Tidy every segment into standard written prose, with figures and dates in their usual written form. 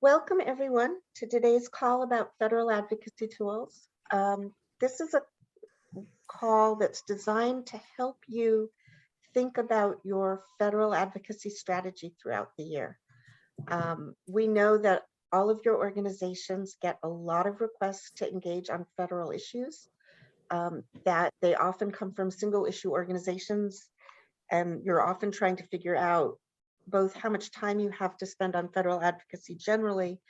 Welcome everyone to today's call about federal advocacy tools. This is a call that's designed to help you think about your federal advocacy strategy throughout the year. We know that all of your organizations get a lot of requests to engage on federal issues, that they often come from single issue organizations, and you're often trying to figure out both how much time you have to spend on federal advocacy generally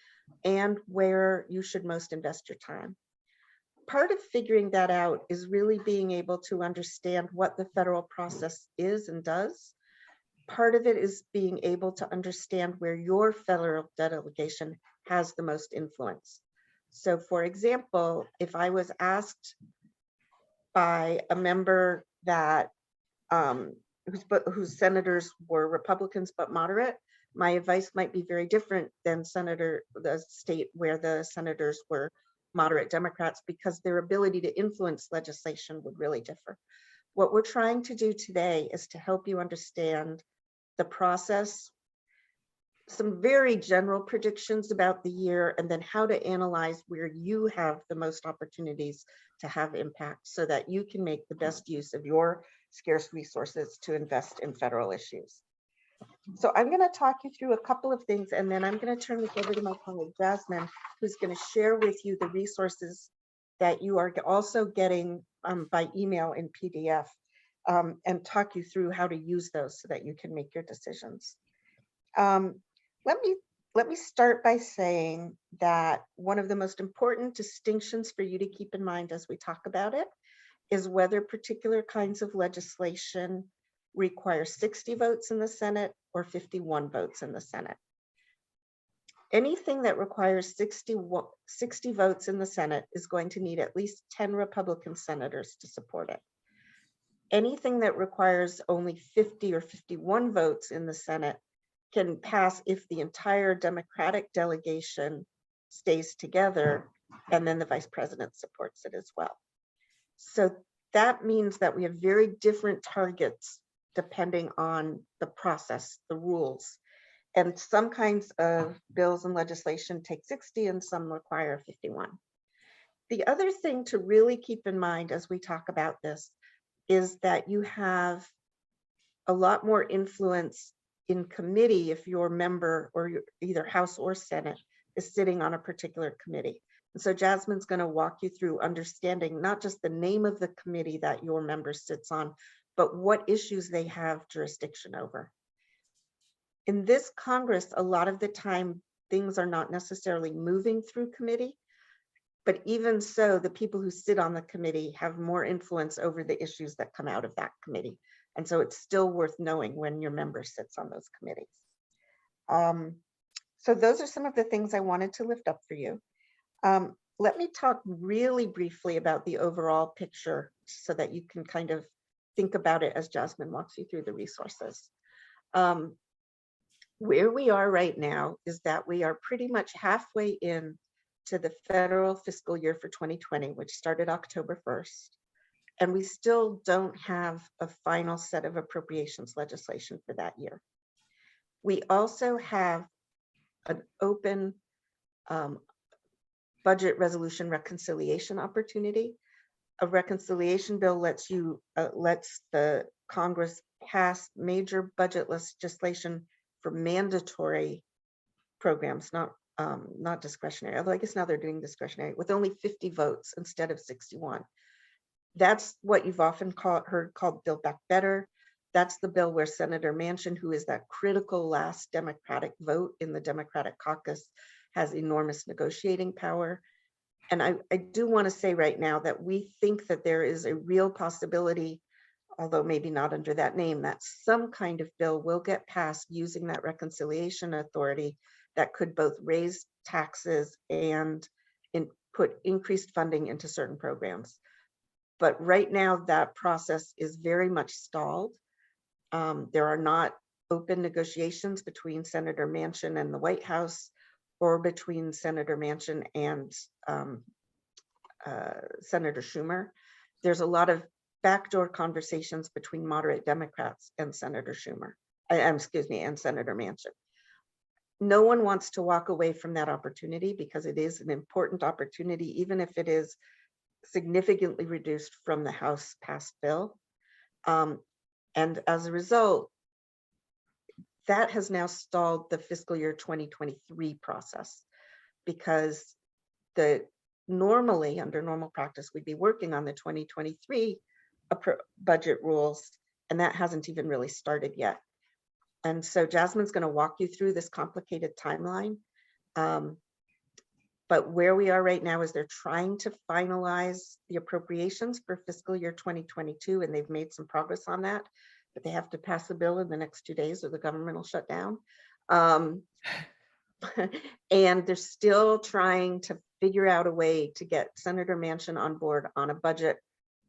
and where you should most invest your time. Part of figuring that out is really being able to understand what the federal process is and does. Part of it is being able to understand where your federal delegation has the most influence. So for example, if I was asked by a member that whose senators were Republicans but moderate, my advice might be very different than the state where the senators were moderate Democrats, because their ability to influence legislation would really differ. What we're trying to do today is to help you understand the process, some very general predictions about the year, and then how to analyze where you have the most opportunities to have impact so that you can make the best use of your scarce resources to invest in federal issues. So I'm going to talk you through a couple of things, and then I'm going to turn this over to my colleague Jasmine, who's going to share with you the resources that you are also getting by email in PDF, and talk you through how to use those so that you can make your decisions. Let me start by saying that one of the most important distinctions for you to keep in mind as we talk about it is whether particular kinds of legislation require 60 votes in the Senate or 51 votes in the Senate. Anything that requires 60 votes in the Senate is going to need at least 10 Republican senators to support it. Anything that requires only 50 or 51 votes in the Senate can pass if the entire Democratic delegation stays together, and then the vice president supports it as well. So that means that we have very different targets depending on the process, the rules. And some kinds of bills and legislation take 60 and some require 51. The other thing to really keep in mind as we talk about this is that you have a lot more influence in committee if your member or either House or Senate is sitting on a particular committee. And so Jasmine's going to walk you through understanding not just the name of the committee that your member sits on, but what issues they have jurisdiction over. In this Congress, a lot of the time, things are not necessarily moving through committee, but even so, the people who sit on the committee have more influence over the issues that come out of that committee. And so it's still worth knowing when your member sits on those committees. So those are some of the things I wanted to lift up for you. Let me talk really briefly about the overall picture so that you can kind of think about it as Jasmine walks you through the resources. Where we are right now is that we are pretty much halfway in to the federal fiscal year for 2020, which started October 1st. And we still don't have a final set of appropriations legislation for that year. We also have an open budget resolution reconciliation opportunity. A reconciliation bill lets the Congress pass major budget legislation for mandatory programs, not discretionary, although I guess now they're doing discretionary, with only 50 votes instead of 61. That's what you've often heard called Build Back Better. That's the bill where Senator Manchin, who is that critical last Democratic vote in the Democratic caucus, has enormous negotiating power. And I do want to say right now that we think that there is a real possibility, although maybe not under that name, that some kind of bill will get passed using that reconciliation authority that could both raise taxes and put increased funding into certain programs. But right now, that process is very much stalled. There are not open negotiations between Senator Manchin and the White House, or between Senator Manchin and Senator Schumer. There's a lot of backdoor conversations between moderate Democrats and Senator Schumer, and Senator Manchin. no one wants to walk away from that opportunity because it is an important opportunity, even if it is significantly reduced from the House passed bill. And as a result, that has now stalled the fiscal year 2023 process, because normally under normal practice, we'd be working on the 2023 budget rules, and that hasn't even really started yet. And so Jasmine's going to walk you through this complicated timeline. But where we are right now is they're trying to finalize the appropriations for fiscal year 2022, and they've made some progress on that, but they have to pass a bill in the next 2 days or the government will shut down. And they're still trying to figure out a way to get Senator Manchin on board on a budget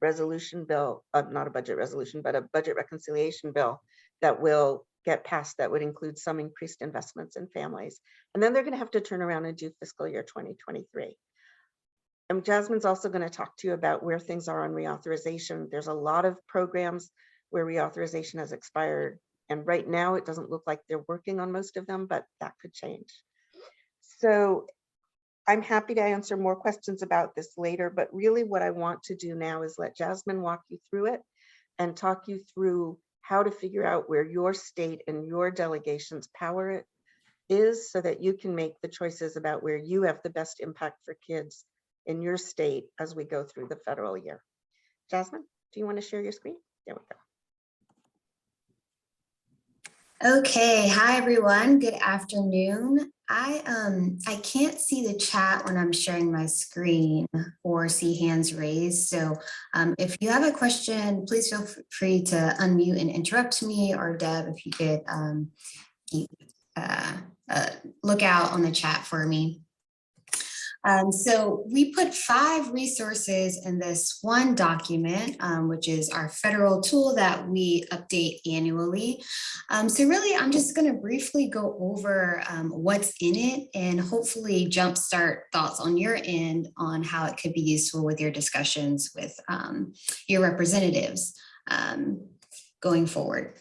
resolution bill, not a budget resolution, but a budget reconciliation bill that will get passed, that would include some increased investments in families. And then they're going to have to turn around and do fiscal year 2023. And Jasmine's also going to talk to you about where things are on reauthorization. There's a lot of programs where reauthorization has expired, and right now it doesn't look like they're working on most of them, but that could change. So I'm happy to answer more questions about this later, but really what I want to do now is let Jasmine walk you through it and talk you through how to figure out where your state and your delegation's power is, so that you can make the choices about where you have the best impact for kids in your state as we go through the federal year. Jasmine, do you want to share your screen? There we go. Okay, hi everyone, good afternoon. I can't see the chat when I'm sharing my screen or see hands raised. So if you have a question, please feel free to unmute and interrupt me, or Deb, if you could look out on the chat for me. So we put 5 resources in this one document, which is our federal tool that we update annually. So really, I'm just going to briefly go over what's in it and hopefully jumpstart thoughts on your end on how it could be useful with your discussions with your representatives going forward.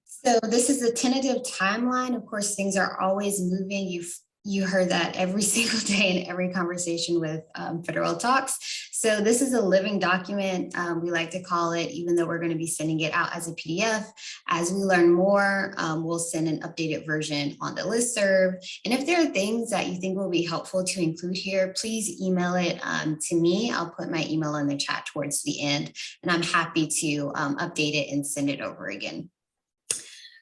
So this is a tentative timeline. Of course, things are always moving. You heard that every single day in every conversation with federal talks. So this is a living document, we like to call it, even though we're going to be sending it out as a PDF. As we learn more, we'll send an updated version on the listserv. And if there are things that you think will be helpful to include here, please email it to me. I'll put my email in the chat towards the end, and I'm happy to update it and send it over again.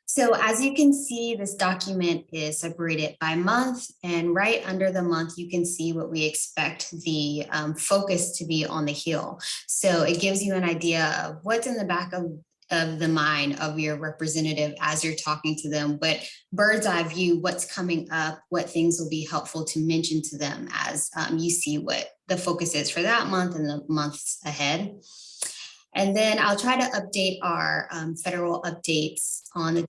So as you can see, this document is separated by month, and right under the month, you can see what we expect the focus to be on the Hill. So it gives you an idea of what's in the back of the mind of your representative as you're talking to them, but bird's eye view, what's coming up, what things will be helpful to mention to them as you see what the focus is for that month and the months ahead. And then I'll try to update our federal updates on the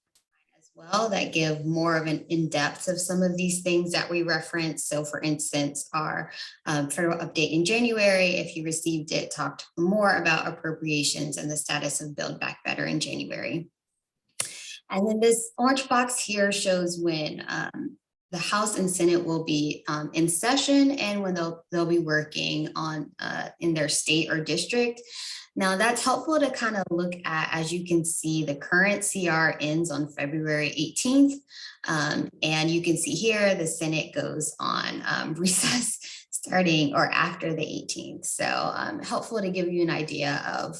well that give more of an in-depth of some of these things that we reference. So for instance, our federal update in January, if you received it, talked more about appropriations and the status of Build Back Better in January. And then this orange box here shows when the House and Senate will be in session and when they'll be working on in their state or district. Now that's helpful to kind of look at, as you can see, the current CR ends on February 18th. And you can see here, the Senate goes on recess starting or after the 18th. So helpful to give you an idea of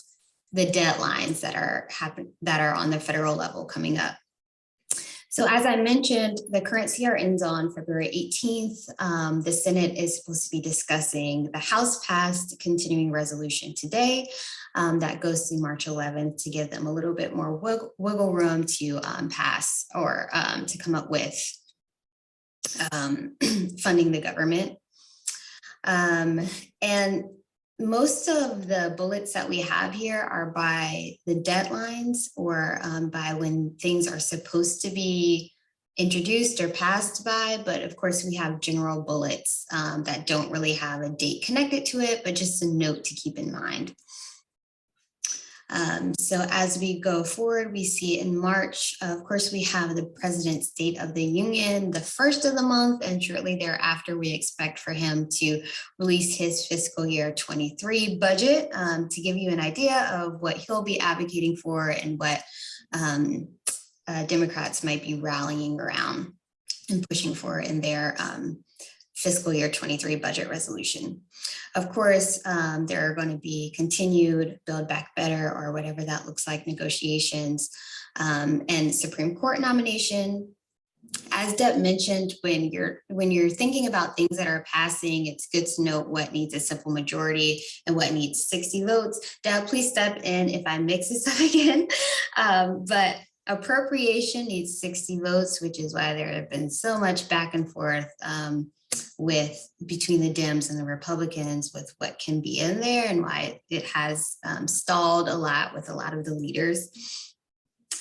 the deadlines that are on the federal level coming up. So as I mentioned, the current CR ends on February 18th. The Senate is supposed to be discussing the House passed continuing resolution today that goes through March 11th to give them a little bit more wiggle room to pass or to come up with funding the government. And most of the bullets that we have here are by the deadlines or by when things are supposed to be introduced or passed by. But of course, we have general bullets that don't really have a date connected to it, but just a note to keep in mind. So as we go forward, we see in March, of course, we have the President's State of the Union, the first of the month, and shortly thereafter, we expect for him to release his fiscal year 23 budget to give you an idea of what he'll be advocating for and what Democrats might be rallying around and pushing for in their fiscal year 23 budget resolution. Of course, there are going to be continued Build Back Better or whatever that looks like negotiations and Supreme Court nomination. As Deb mentioned, when you're thinking about things that are passing, it's good to note what needs a simple majority and what needs 60 votes. Deb, please step in if I mix this up again. But appropriation needs 60 votes, which is why there have been so much back and forth between the Dems and the Republicans with what can be in there and why it has stalled a lot with a lot of the leaders.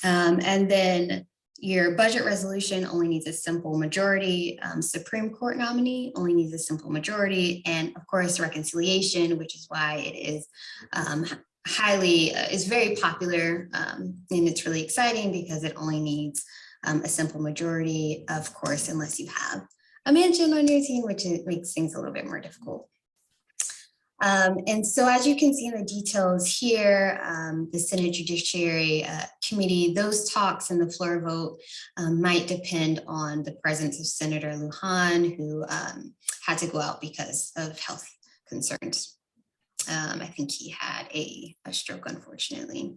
And then your budget resolution only needs a simple majority. Supreme Court nominee only needs a simple majority. And of course, reconciliation, which is why it is is very popular. And it's really exciting because it only needs a simple majority, of course, unless you have a mansion on your team, which makes things a little bit more difficult. And so as you can see in the details here, the Senate Judiciary Committee, those talks and the floor vote might depend on the presence of Senator Lujan, who had to go out because of health concerns. I think he had a stroke, unfortunately.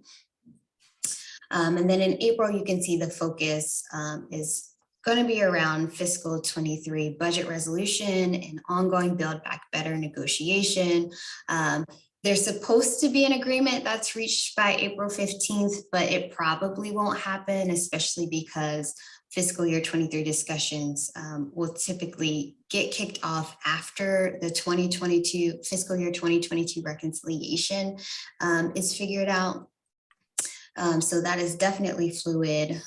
And then in April, you can see the focus is going to be around fiscal 23 budget resolution and ongoing Build Back Better negotiation. There's supposed to be an agreement that's reached by April 15th, but it probably won't happen, especially because fiscal year 23 discussions will typically get kicked off after the fiscal year 2022 reconciliation is figured out. So that is definitely fluid.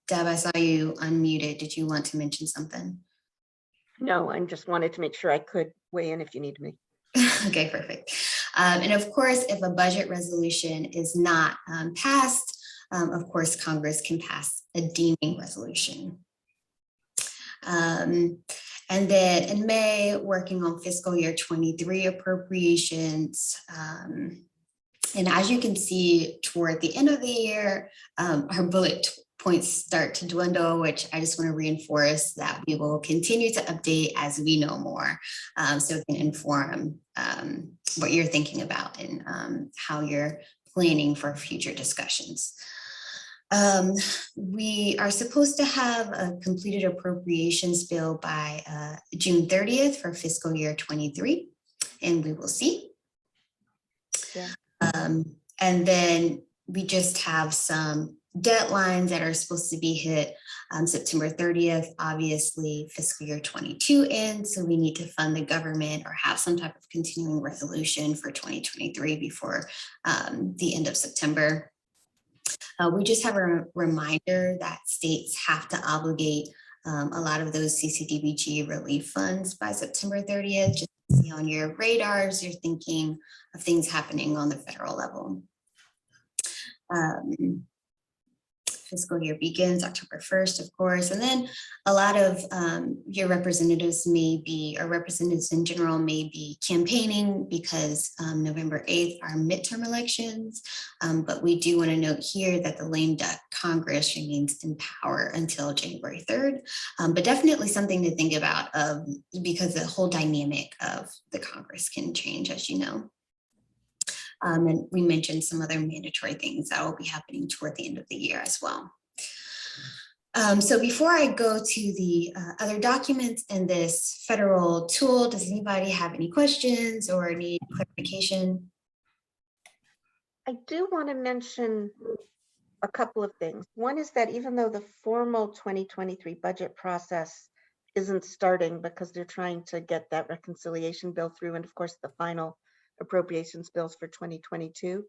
Deb, I saw you unmuted. Did you want to mention something? No, I just wanted to make sure I could weigh in if you need me. Okay, perfect. And of course, if a budget resolution is not passed, of course, Congress can pass a deeming resolution. And then in May, working on fiscal year 23 appropriations. And as you can see toward the end of the year, our bullet points start to dwindle, which I just want to reinforce that we will continue to update as we know more, so it can inform what you're thinking about and how you're planning for future discussions. We are supposed to have a completed appropriations bill by June 30th for fiscal year 23, and we will see. Yeah. And then we just have some deadlines that are supposed to be hit September 30th. Obviously, fiscal year 22 ends, so we need to fund the government or have some type of continuing resolution for 2023 before the end of September. We just have a reminder that states have to obligate a lot of those CCDBG relief funds by September 30th. Just to see on your radars, you're thinking of things happening on the federal level. Fiscal year begins October 1st, of course, and then a lot of your representatives may be, or representatives in general may be campaigning because November 8th are midterm elections, but we do want to note here that the lame duck Congress remains in power until January 3rd, but definitely something to think about because the whole dynamic of the Congress can change, as you know. And we mentioned some other mandatory things that will be happening toward the end of the year as well. So before I go to the other documents in this federal tool, does anybody have any questions or need clarification? I do want to mention a couple of things. One is that even though the formal 2023 budget process isn't starting because they're trying to get that reconciliation bill through, and of course the final appropriations bills for 2022,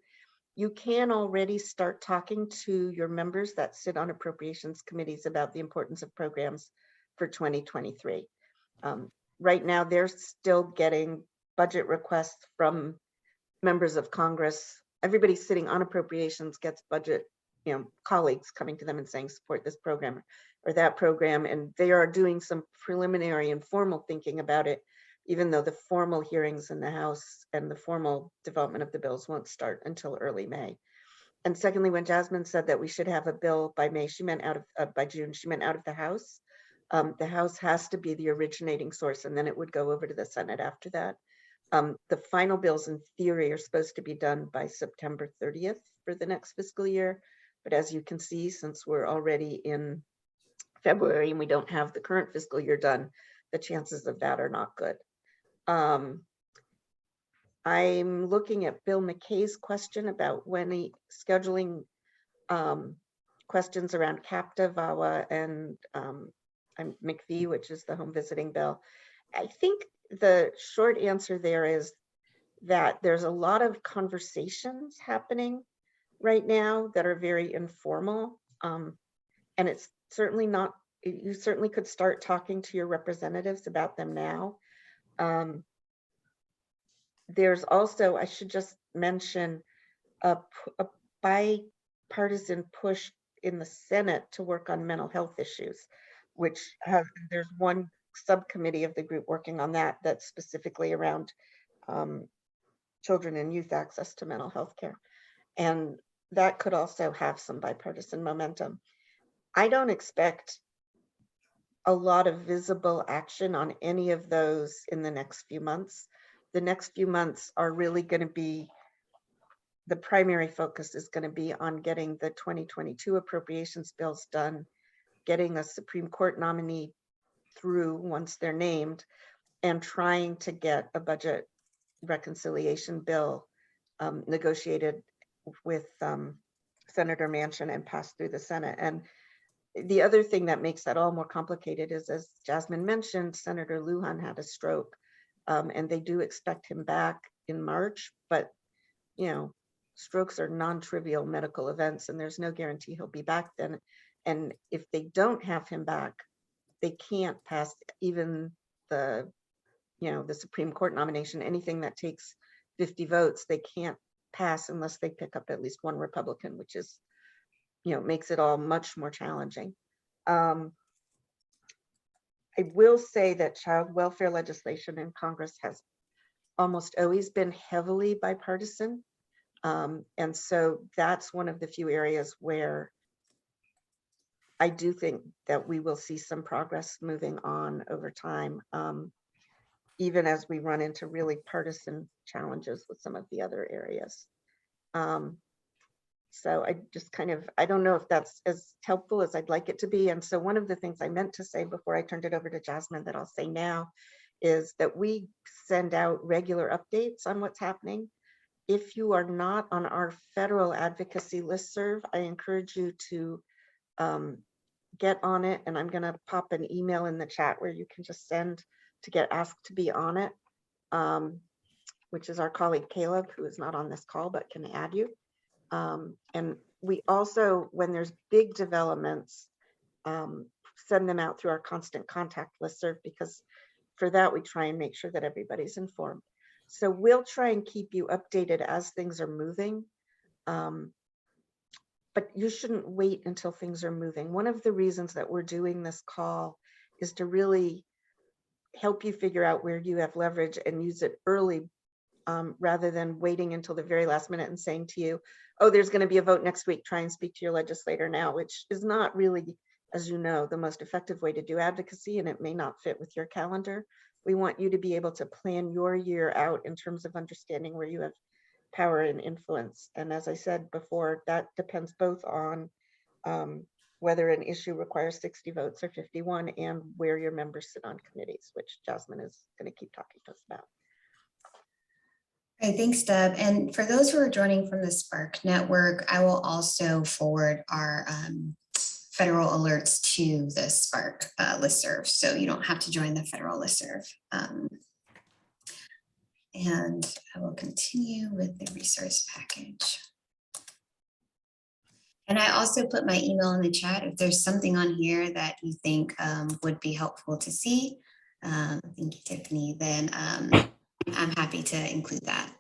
you can already start talking to your members that sit on appropriations committees about the importance of programs for 2023. Right now, they're still getting budget requests from members of Congress everybody sitting on appropriations gets budget, colleagues coming to them and saying, support this program or that program. And they are doing some preliminary informal thinking about it, even though the formal hearings in the House and the formal development of the bills won't start until early May. And secondly, when Jasmine said that we should have a bill by May, she meant by June, she meant out of the House. The House has to be the originating source, and then it would go over to the Senate after that. The final bills in theory are supposed to be done by September 30th for the next fiscal year. But as you can see, since we're already in February and we don't have the current fiscal year done, the chances of that are not good. I'm looking at Bill McKay's question about when scheduling questions around CAPTA, VAWA, and McPhee, which is the home visiting bill. I think the short answer there is that there's a lot of conversations happening right now that are very informal. And it's certainly not, you certainly could start talking to your representatives about them now. There's also, I should just mention, a bipartisan push in the Senate to work on mental health issues, which there's one subcommittee of the group working on that that's specifically around children and youth access to mental health care. And that could also have some bipartisan momentum. I don't expect a lot of visible action on any of those in the next few months. The next few months are really going to be, the primary focus is going to be on getting the 2022 appropriations bills done, getting a Supreme Court nominee through once they're named, and trying to get a budget reconciliation bill negotiated with Senator Manchin and passed through the Senate. And the other thing that makes that all more complicated is, as Jasmine mentioned, Senator Lujan had a stroke, and they do expect him back in March, but strokes are non-trivial medical events, and there's no guarantee he'll be back then. And if they don't have him back, they can't pass even the Supreme Court nomination. Anything that takes 50 votes, they can't pass unless they pick up at least one Republican, which is, makes it all much more challenging. I will say that child welfare legislation in Congress has almost always been heavily bipartisan. And so that's one of the few areas where I do think that we will see some progress moving on over time, even as we run into really partisan challenges with some of the other areas. So I just I don't know if that's as helpful as I'd like it to be. And so one of the things I meant to say before I turned it over to Jasmine that I'll say now is that we send out regular updates on what's happening. If you are not on our federal advocacy listserv, I encourage you to get on it. And I'm going to pop an email in the chat where you can just send to get asked to be on it, which is our colleague Caleb, who is not on this call but can add you. And we also, when there's big developments, send them out through our constant contact listserv, because for that we try and make sure that everybody's informed. So we'll try and keep you updated as things are moving, but you shouldn't wait until things are moving. One of the reasons that we're doing this call is to really help you figure out where you have leverage and use it early, rather than waiting until the very last minute and saying to you, oh, there's going to be a vote next week, try and speak to your legislator now, which is not really, as you know, the most effective way to do advocacy, and it may not fit with your calendar. We want you to be able to plan your year out in terms of understanding where you have power and influence. And as I said before, that depends both on whether an issue requires 60 votes or 51, and where your members sit on committees, which Jasmine is going to keep talking to us about. Okay, thanks, Deb. And for those who are joining from the Spark Network, I will also forward our federal alerts to the Spark listserv, so you don't have to join the federal listserv. And I will continue with the resource package. And I also put my email in the chat if there's something on here that you think would be helpful to see. Thank you, Tiffany. Then I'm happy to include that.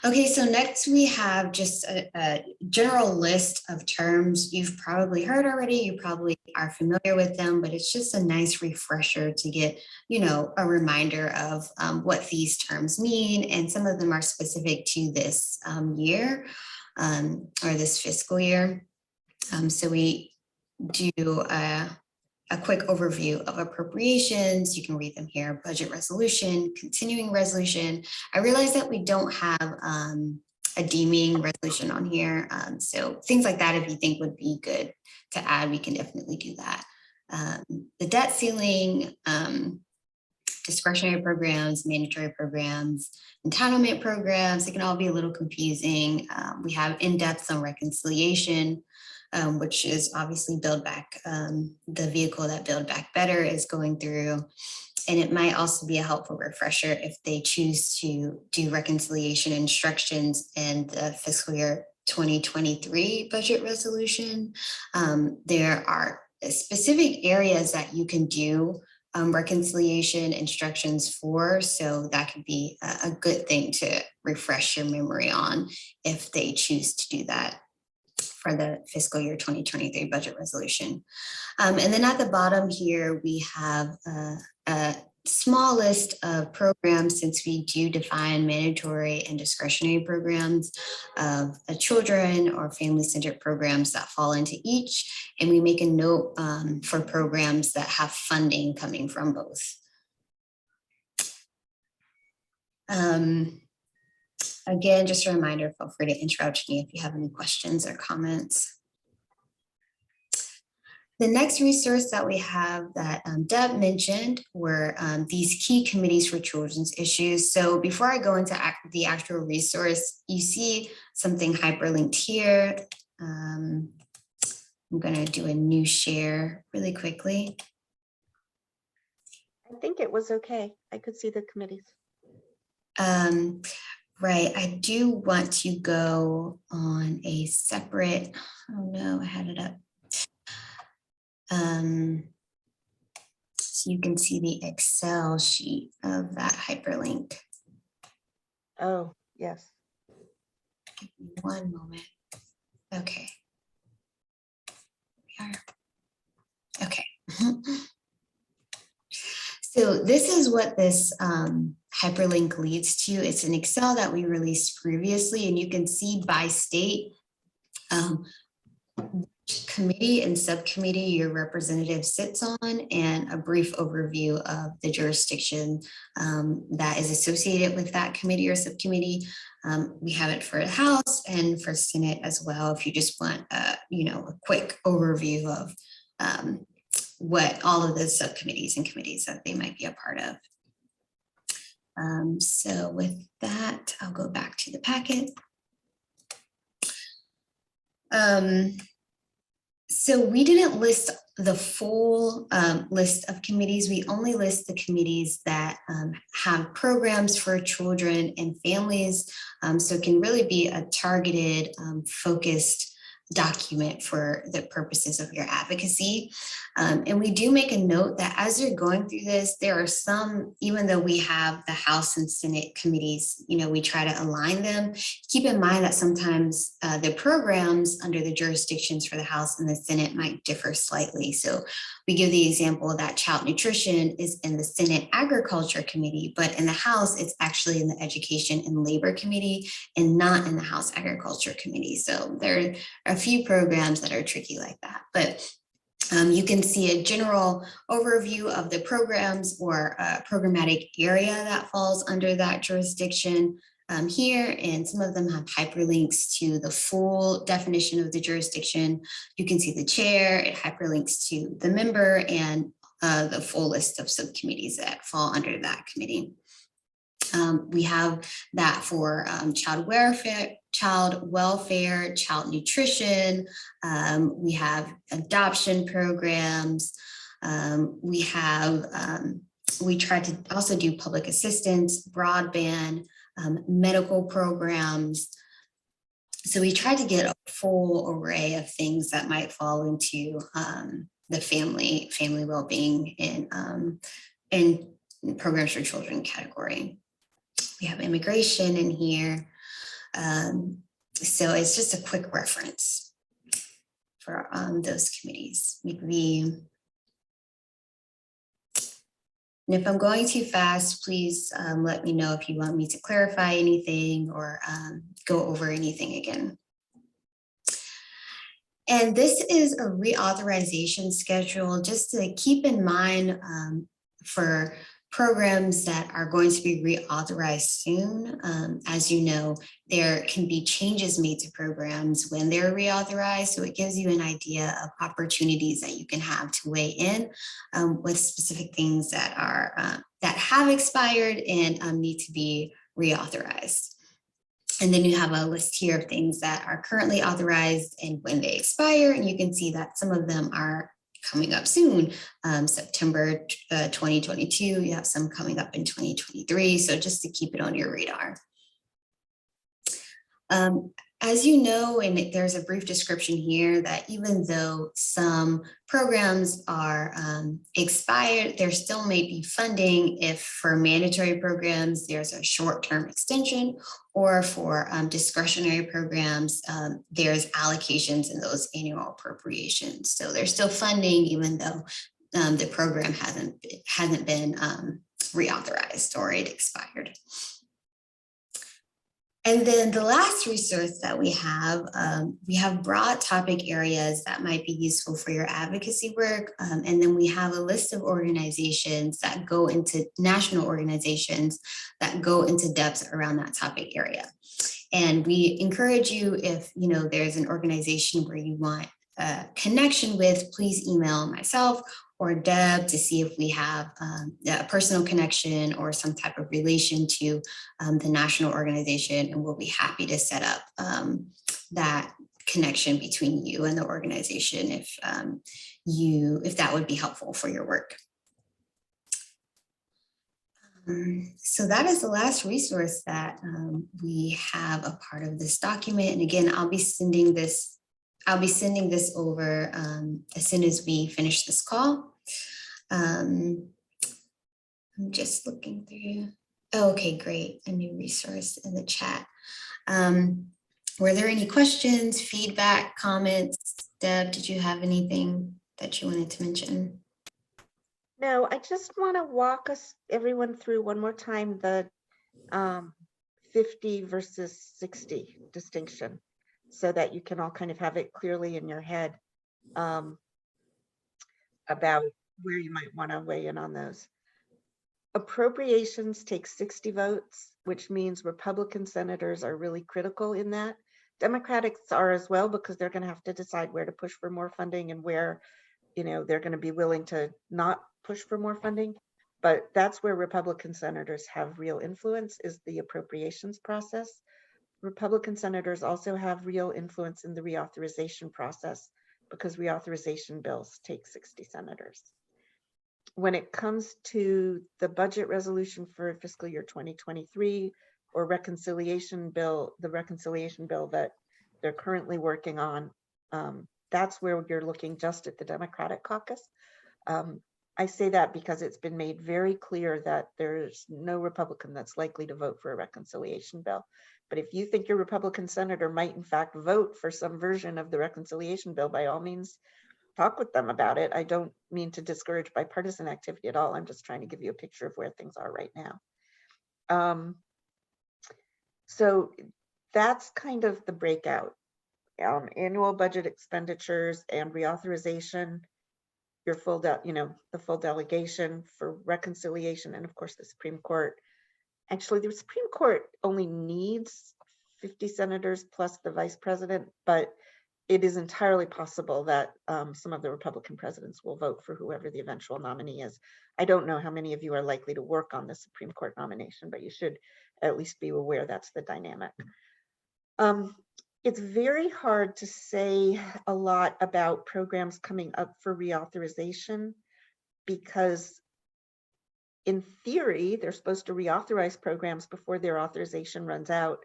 Okay, so next we have just a general list of terms you've probably heard already. You probably are familiar with them, but it's just a nice refresher to get, a reminder of what these terms mean. And some of them are specific to this year or this fiscal year. So we do a quick overview of appropriations. You can read them here: budget resolution, continuing resolution. I realize that we don't have a deeming resolution on here. So things like that, if you think would be good to add, we can definitely do that. The debt ceiling, discretionary programs, mandatory programs, entitlement programs, it can all be a little confusing. We have in-depth on reconciliation, which is obviously Build Back. The vehicle that Build Back Better is going through. And it might also be a helpful refresher if they choose to do reconciliation instructions in the fiscal year 2023 budget resolution. There are specific areas that you can do reconciliation instructions for. So that could be a good thing to refresh your memory on if they choose to do that for the fiscal year 2023 budget resolution. And then at the bottom here, we have a small list of programs, since we do define mandatory and discretionary programs, of children or family-centered programs that fall into each. And we make a note for programs that have funding coming from both. Again, just a reminder, feel free to interrupt me if you have any questions or comments. The next resource that we have that Deb mentioned were these key committees for children's issues. So before I go into the actual resource, you see something hyperlinked here. I'm going to do a new share really quickly. I think it was okay. I could see the committees. Right, I do want to go on a separate, oh no, I had it up. So you can see the Excel sheet of that hyperlink. Oh, yes. Give me one moment. Okay. We are. Okay. So this is what this hyperlink leads to. It's an Excel that we released previously, and you can see by state committee and subcommittee your representative sits on, and a brief overview of the jurisdiction that is associated with that committee or subcommittee. We have it for the House and for Senate as well, if you just want a quick overview of what all of the subcommittees and committees that they might be a part of. So with that, I'll go back to the packet. So we didn't list the full list of committees. We only list the committees that have programs for children and families. So it can really be a targeted, focused document for the purposes of your advocacy. And we do make a note that as you're going through this, there are some, even though we have the House and Senate committees, we try to align them. Keep in mind that sometimes the programs under the jurisdictions for the House and the Senate might differ slightly. So we give the example that child nutrition is in the Senate Agriculture Committee, but in the House, it's actually in the Education and Labor Committee and not in the House Agriculture Committee. So there are a few programs that are tricky like that, but you can see a general overview of the programs or programmatic area that falls under that jurisdiction here, and some of them have hyperlinks to the full definition of the jurisdiction. You can see the chair, it hyperlinks to the member, and the full list of subcommittees that fall under that committee. We have that for child welfare, child nutrition. We have adoption programs. We try to also do public assistance, broadband, medical programs. So we try to get a full array of things that might fall into the family well-being and programs for children category. We have immigration in here. So it's just a quick reference for those committees. And if I'm going too fast, please let me know if you want me to clarify anything or go over anything again. And this is a reauthorization schedule just to keep in mind for programs that are going to be reauthorized soon. As you know, there can be changes made to programs when they're reauthorized. So it gives you an idea of opportunities that you can have to weigh in with specific things that are that have expired and need to be reauthorized. And then you have a list here of things that are currently authorized and when they expire. And you can see that some of them are coming up soon. September 2022, you have some coming up in 2023. So just to keep it on your radar. As you know, and there's a brief description here that even though some programs are expired, there still may be funding if for mandatory programs, there's a short-term extension, or for discretionary programs, there's allocations in those annual appropriations. So there's still funding even though the program hasn't been reauthorized or it expired. And then the last resource that we have broad topic areas that might be useful for your advocacy work. And then we have a list of organizations that go into national organizations that go into depth around that topic area. And we encourage you, if there's an organization where you want a connection with, please email myself or Deb to see if we have a personal connection or some type of relation to the national organization, and we'll be happy to set up that connection between you and the organization if that would be helpful for your work. So that is the last resource that we have a part of this document. And again, I'll be sending this over as soon as we finish this call. I'm just looking through. Oh, okay, great. A new resource in the chat. Were there any questions, feedback, comments? Deb, did you have anything that you wanted to mention? No, I just want to walk everyone through one more time the 50 versus 60 distinction so that you can all kind of have it clearly in your head about where you might want to weigh in on those. Appropriations take 60 votes, which means Republican senators are really critical in that. Democrats are as well, because they're going to have to decide where to push for more funding and where they're going to be willing to not push for more funding. But that's where Republican senators have real influence, is the appropriations process. Republican senators also have real influence in the reauthorization process, because reauthorization bills take 60 senators. When it comes to the budget resolution for fiscal year 2023 or reconciliation bill, the reconciliation bill that they're currently working on, that's where you're looking just at the Democratic caucus. I say that because it's been made very clear that there's no Republican that's likely to vote for a reconciliation bill. But if you think your Republican senator might in fact vote for some version of the reconciliation bill, by all means, talk with them about it. I don't mean to discourage bipartisan activity at all. I'm just trying to give you a picture of where things are right now. So that's kind of the breakout. Annual budget expenditures and reauthorization, your the full delegation for reconciliation, and of course the Supreme Court. Actually, the Supreme Court only needs 50 senators plus the vice president, but it is entirely possible that some of the Republican presidents will vote for whoever the eventual nominee is. I don't know how many of you are likely to work on the Supreme Court nomination, but you should at least be aware that's the dynamic. It's very hard to say a lot about programs coming up for reauthorization, because in theory, they're supposed to reauthorize programs before their authorization runs out.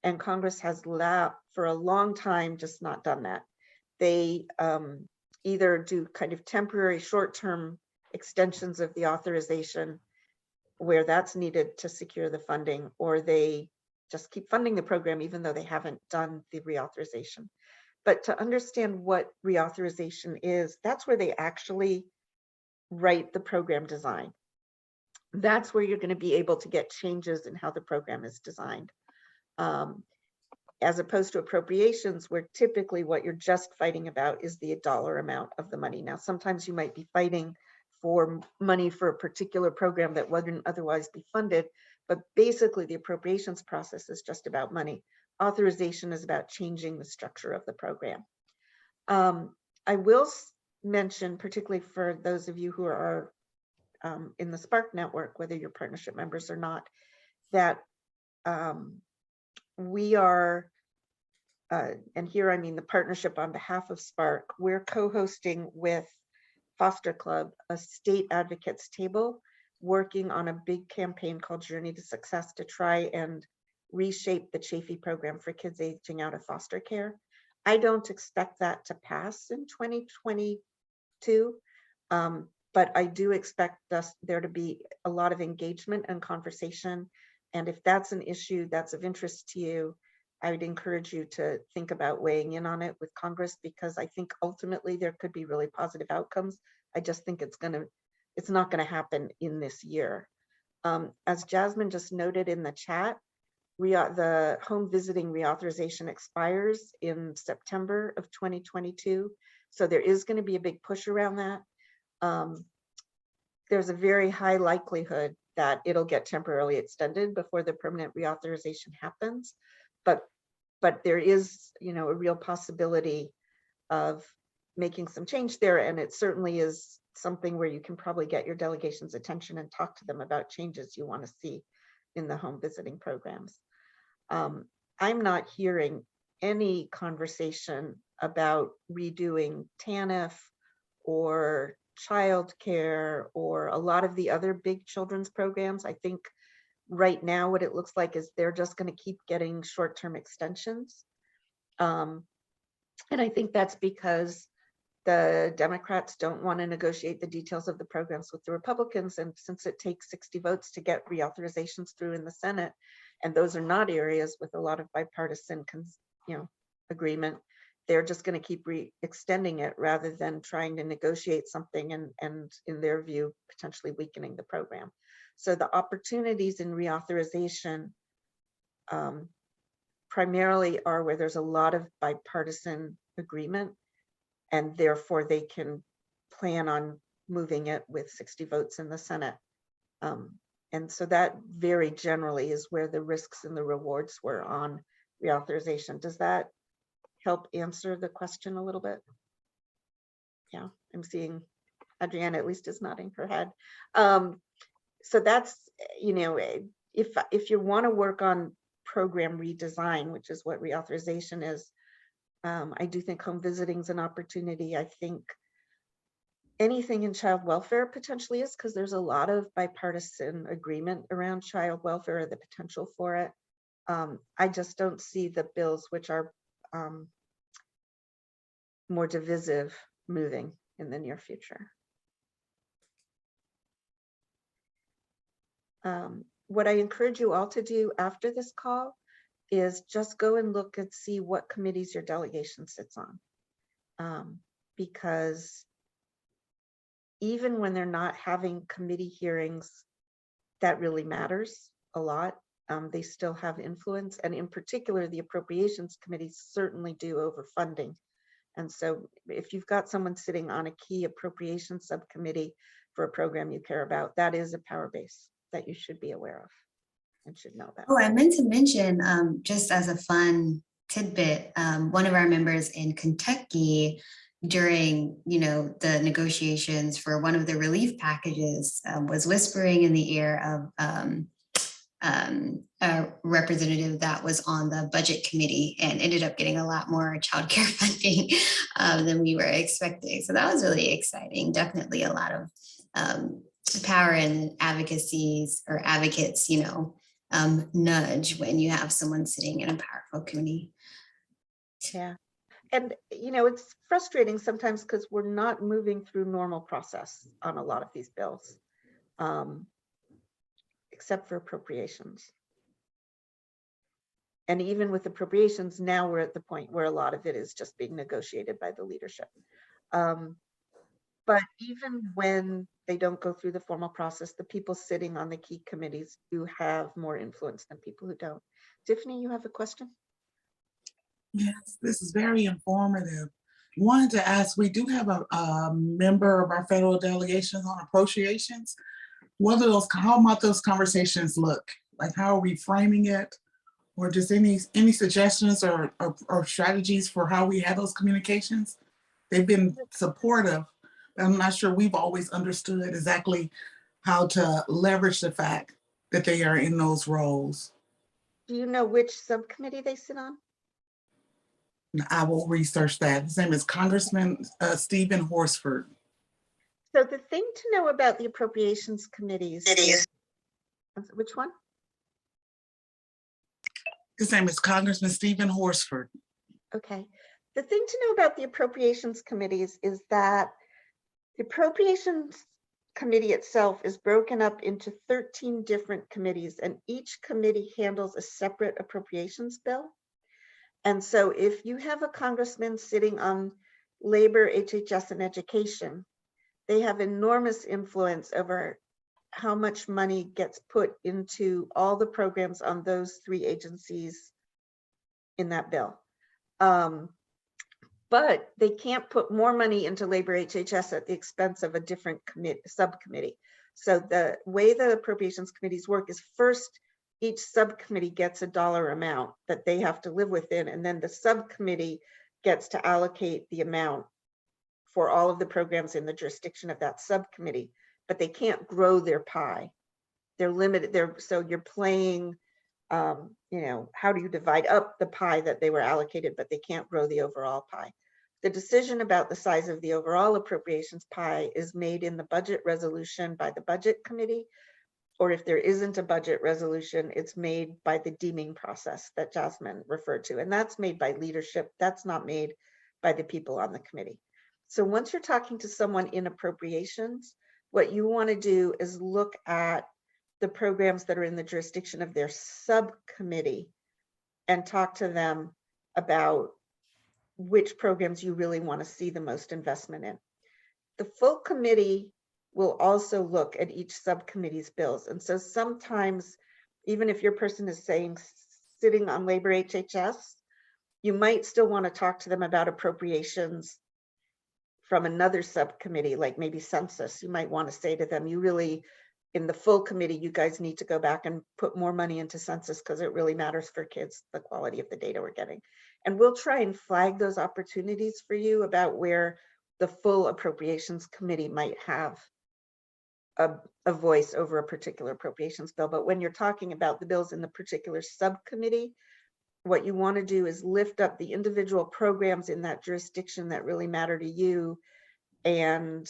And Congress has for a long time just not done that. They either do kind of temporary short-term extensions of the authorization where that's needed to secure the funding, or they just keep funding the program even though they haven't done the reauthorization. But to understand what reauthorization is, that's where they actually write the program design. That's where you're going to be able to get changes in how the program is designed. As opposed to appropriations, where typically what you're just fighting about is the dollar amount of the money. Now, sometimes you might be fighting for money for a particular program that wouldn't otherwise be funded, but basically the appropriations process is just about money. Authorization is about changing the structure of the program. I will mention, particularly for those of you who are in the Spark network, whether you're partnership members or not, that we are, and here I mean the partnership on behalf of Spark, we're co-hosting with Foster Club a state advocates table, working on a big campaign called Journey to Success to try and reshape the Chafee program for kids aging out of foster care. I don't expect that to pass in 2022, but I do expect there to be a lot of engagement and conversation. And if that's an issue that's of interest to you, I would encourage you to think about weighing in on it with Congress, because I think ultimately there could be really positive outcomes. I just think it's not going to happen in this year. As Jasmine just noted in the chat, the home visiting reauthorization expires in September of 2022. So there is going to be a big push around that. There's a very high likelihood that it'll get temporarily extended before the permanent reauthorization happens. But there is, a real possibility of making some change there. And it certainly is something where you can probably get your delegation's attention and talk to them about changes you want to see in the home visiting programs. I'm not hearing any conversation about redoing TANF or childcare or a lot of the other big children's programs. I think right now what it looks like is they're just going to keep getting short-term extensions. And I think that's because the Democrats don't want to negotiate the details of the programs with the Republicans. And since it takes 60 votes to get reauthorizations through in the Senate, and those are not areas with a lot of bipartisan agreement, they're just going to keep extending it rather than trying to negotiate something and in their view, potentially weakening the program. So the opportunities in reauthorization primarily are where there's a lot of bipartisan agreement, and therefore they can plan on moving it with 60 votes in the Senate. And so that very generally is where the risks and the rewards were on reauthorization. Does that help answer the question a little bit? Yeah, I'm seeing Adriana at least is nodding her head. So that's, if you want to work on program redesign, which is what reauthorization is, I do think home visiting is an opportunity. I think anything in child welfare potentially is, because there's a lot of bipartisan agreement around child welfare or the potential for it. I just don't see the bills which are more divisive moving in the near future. What I encourage you all to do after this call is just go and look and see what committees your delegation sits on. Because even when they're not having committee hearings, that really matters a lot. They still have influence, and in particular, the appropriations committees certainly do over funding. And so if you've got someone sitting on a key appropriations subcommittee for a program you care about, that is a power base that you should be aware of and should know about. Oh, I meant to mention, just as a fun tidbit, one of our members in Kentucky during, the negotiations for one of the relief packages was whispering in the ear of a representative that was on the budget committee and ended up getting a lot more childcare funding than we were expecting. So that was really exciting. Definitely a lot of power in advocacies or advocates, nudge when you have someone sitting in a powerful committee. Yeah. And, it's frustrating sometimes because we're not moving through normal process on a lot of these bills, except for appropriations. And even with appropriations, now we're at the point where a lot of it is just being negotiated by the leadership. But even when they don't go through the formal process, the people sitting on the key committees do have more influence than people who don't. Tiffany, you have a question? Yes, this is very informative. Wanted to ask, we do have a member of our federal delegation on appropriations. What are those, how might those conversations look? Like, how are we framing it? Or just any suggestions or strategies for how we have those communications? They've been supportive, but I'm not sure we've always understood exactly how to leverage the fact that they are in those roles. Do you know which subcommittee they sit on? I will research that. His name is Congressman Stephen Horsford. So the thing to know about the appropriations committees is, which one? His name is Congressman Stephen Horsford. Okay. The thing to know about the appropriations committees is that the appropriations committee itself is broken up into 13 different committees, and each committee handles a separate appropriations bill. And so if you have a congressman sitting on labor, HHS, and education, they have enormous influence over how much money gets put into all the programs on those three agencies in that bill. But they can't put more money into labor, HHS at the expense of a different subcommittee. So the way the appropriations committees work is, first, each subcommittee gets a dollar amount that they have to live within, and then the subcommittee gets to allocate the amount for all of the programs in the jurisdiction of that subcommittee, but they can't grow their pie. They're limited. So you're playing, how do you divide up the pie that they were allocated, but they can't grow the overall pie. The decision about the size of the overall appropriations pie is made in the budget resolution by the budget committee, or if there isn't a budget resolution, it's made by the deeming process that Jasmine referred to. And that's made by leadership. That's not made by the people on the committee. So once you're talking to someone in appropriations, what you want to do is look at the programs that are in the jurisdiction of their subcommittee and talk to them about which programs you really want to see the most investment in. The full committee will also look at each subcommittee's bills. And so sometimes, even if your person is saying sitting on labor, HHS, you might still want to talk to them about appropriations from another subcommittee, like maybe census. You might want to say to them, you really, in the full committee, you guys need to go back and put more money into census because it really matters for kids, the quality of the data we're getting. And we'll try and flag those opportunities for you about where the full appropriations committee might have a voice over a particular appropriations bill. But when you're talking about the bills in the particular subcommittee, what you want to do is lift up the individual programs in that jurisdiction that really matter to you and